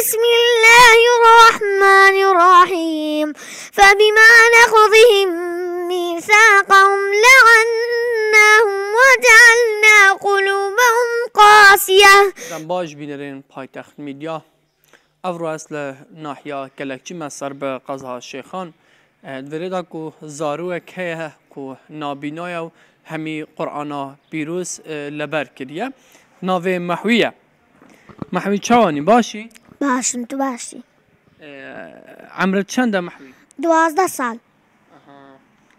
بسم الله الرحمن الرحيم فبما نقضهم ميثاقهم لعناهم وجعلنا قلوبهم قاسية. باش بینرین پایتخت میدیا افرو اصل ناحیه کلکچی مصر به قضا شیخان دوریدا کو زارو که کو نابینای و همی قرآن پیروز لبر کریه ناوی محویه. محوی چوانی باشی؟ باشم تو باشی. عمرت چنده محوی؟ 12 سال.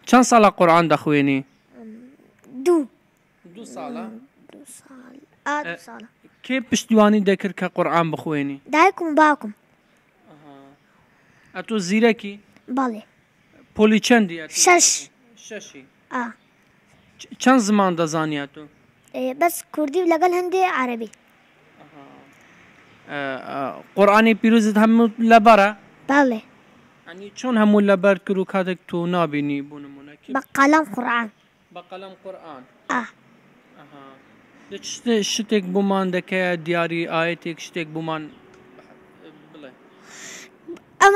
چند سال قرآن دخوینی؟ 2 ساله؟ 2 سال. 2 سال. کی پشتیوانی دکر که قرآن بخوینی؟ دایکم باکم. اتو زیره کی؟ بله. پولی چندی؟ 6. چند زمان دزانی اتو؟ بس کردی و لگل هندی عربی. قرآن پیروزت همون لبره؟ بله. یعنی چون همون لبر کرو کادک تو نابینی بونمونه کی؟ با قلم قرآن. با قلم قرآن. شتێک بوومان دەکەیە دیاری ئاەتێک شتێک بوومان بڵێ ئەم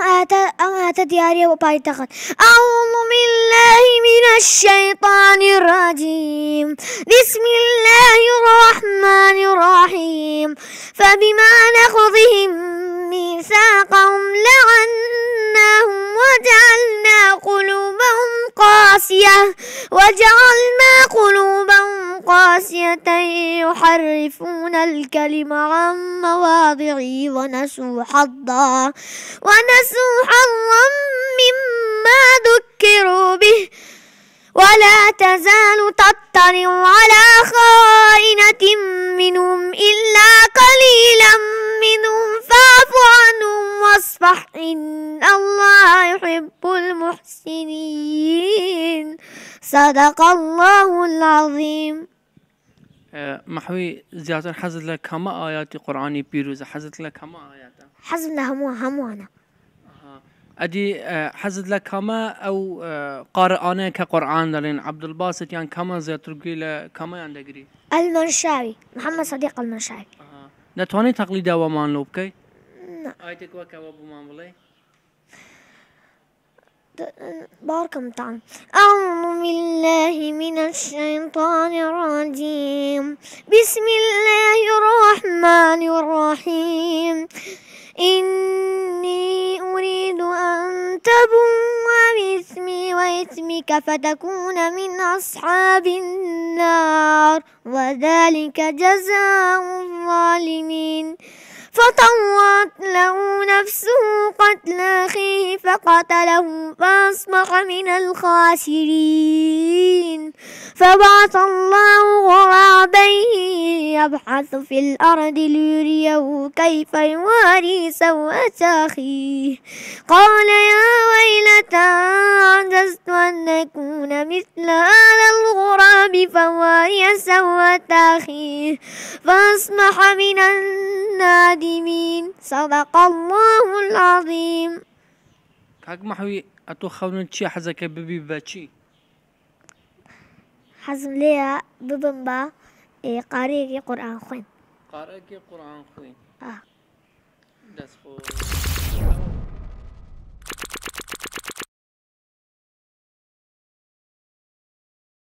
ئاەتە دیارە بۆ پایتەخت. أعوذ بالله من الشيطان الرجيم بسم الله الرحمن الرحيم فبما نقضهم ميثاقهم لعناهم وجعلنا قلوبهم قاسية يحرفون الكلم عن مواضعه ونسوا حظا مما ذكروا به ولا تزال تطلع على خائنة منهم إلا قليلا منهم فاعف عنهم واصفح إن الله يحب المحسنين. صدق الله العظيم. محوي زيادة حزت لك كما آيات قرآني بيروز حزت لك كما آيات حزنا هموانا أدي حزت لك كما أو قارئانه كقرآن دارين عبد الباسط يعني كما زي ترقي كما يندقري المنشاوي محمد صديق المنشاوي نتواني تقليد ومان لوبكي آيتك وكا وبمان بلي باركم تعالى. أعوذ بالله من الشيطان الرجيم بسم الله الرحمن الرحيم إني أريد أن تبوء باسمي واسمك فتكون من أصحاب النار وذلك جزاء الظالمين. فطوعت له نفسه قتل أخيه فقتله فأصبح من الخاسرين. فبعث الله غرابا يبحث في الأرض ليريه كيف يواري سوءة أخيه قال يا ويلتى عجزت أن أكون مثل هذا الغراب فواري سوءة أخيه فأصبح من النادمين. صدق الله العظيم. كاك محوي أتو خونن چي حزك ببي بچي حزم ليا ببنبا قارئ قرآن خوين قارئ قرآن خوين دس خو